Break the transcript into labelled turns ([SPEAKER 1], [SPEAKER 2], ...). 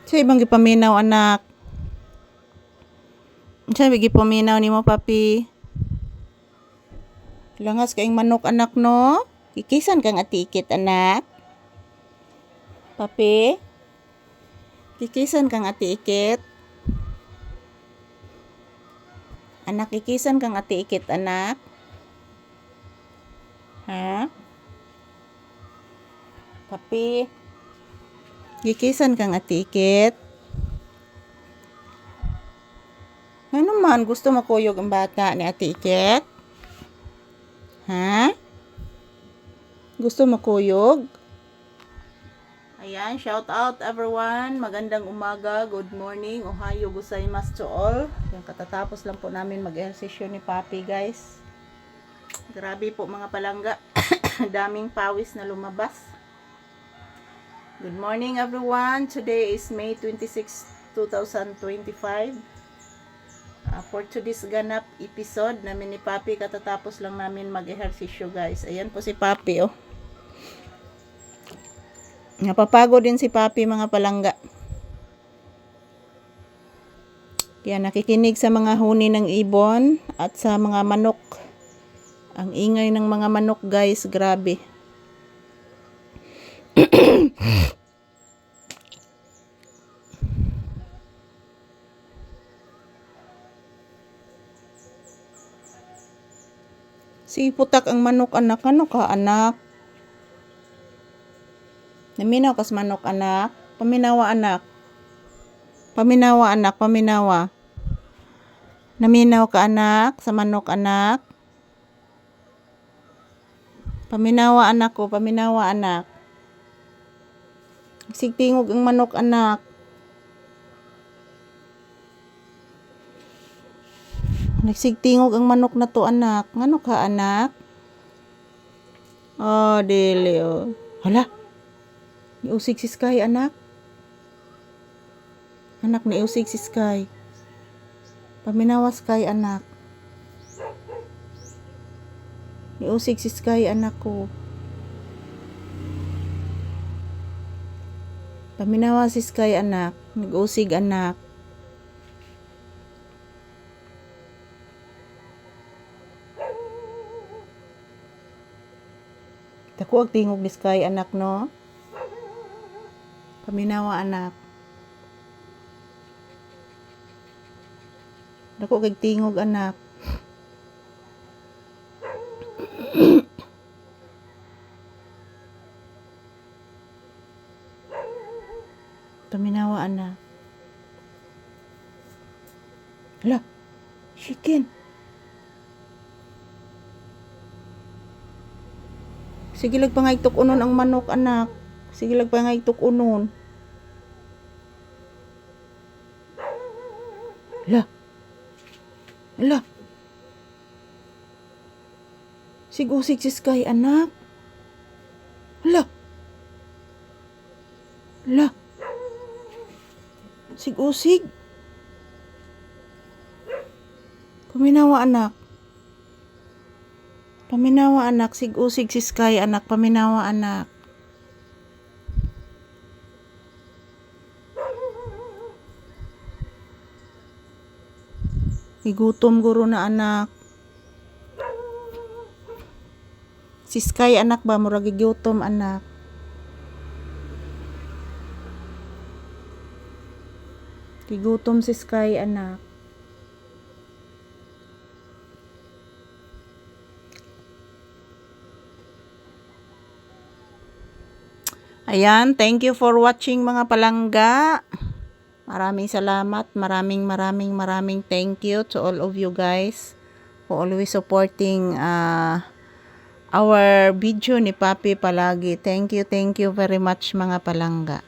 [SPEAKER 1] Sa ibang gipaminaw anak. Sa ibang gipaminaw ni mo papi. Langas kaing manok anak no. Kikisan kang atikit anak. Papi. Kikisan kang atiikit. Anak kikisan kang atiikit anak. Ha? Papi. Kikisan kang atiikit. Ano man gusto makuyog ang bata ni atiikit? Ha? Gusto makuyog? Ayan, shout out everyone. Magandang umaga, good morning, ohayo gozaimasu to all. Yung katatapos lang po namin mag-ehersisyo ni Papi guys. Grabe po mga palangga. Daming pawis na lumabas. Good morning everyone. Today is May 26, 2025. For today's ganap episode namin ni Papi, katatapos lang namin mag-ehersisyo guys. Ayan po si Papi oh. Napapagod din si Papi mga palangga. Kaya nakikinig sa mga huni ng ibon at sa mga manok. Ang ingay ng mga manok guys, grabe. Si putak ang manok anak. Ano ka anak? Naminaw kas manok anak. Paminawa anak. Paminawa anak. Paminawa. Naminaw ka anak sa manok anak. Paminawa anak ko. Paminawa anak. Sigtingog ang manok anak. Nagsigtingog ang manok na to anak. Ngano ka anak? Oh, dili oh. Hala. Niusig si Sky anak. Anak niusig si Sky. Paminawa Sky anak. Niusig si Sky anak ko. Paminawa si Sky anak. Nag-usig anak. Dako ag tingog ni Sky anak no. Paminawa anak. Dako ag tingog anak. Paminawa anak. Hala. Chicken. Sige lagpangaytok unon ang manok anak. Sige lagpangaytok unon. Hala. Hala. Sig-usig si Sky anak. Hala. Hala. Sig-usig. Paminawa anak. Paminawa anak, sig-usig si Sky anak, paminawa anak. Igutom guro na anak. Si Sky anak ba, murag igutom anak. Igutom si Sky anak. Ayan, thank you for watching mga palangga. Maraming salamat, maraming thank you to all of you guys for always supporting our video ni Papi palagi. Thank you very much mga palangga.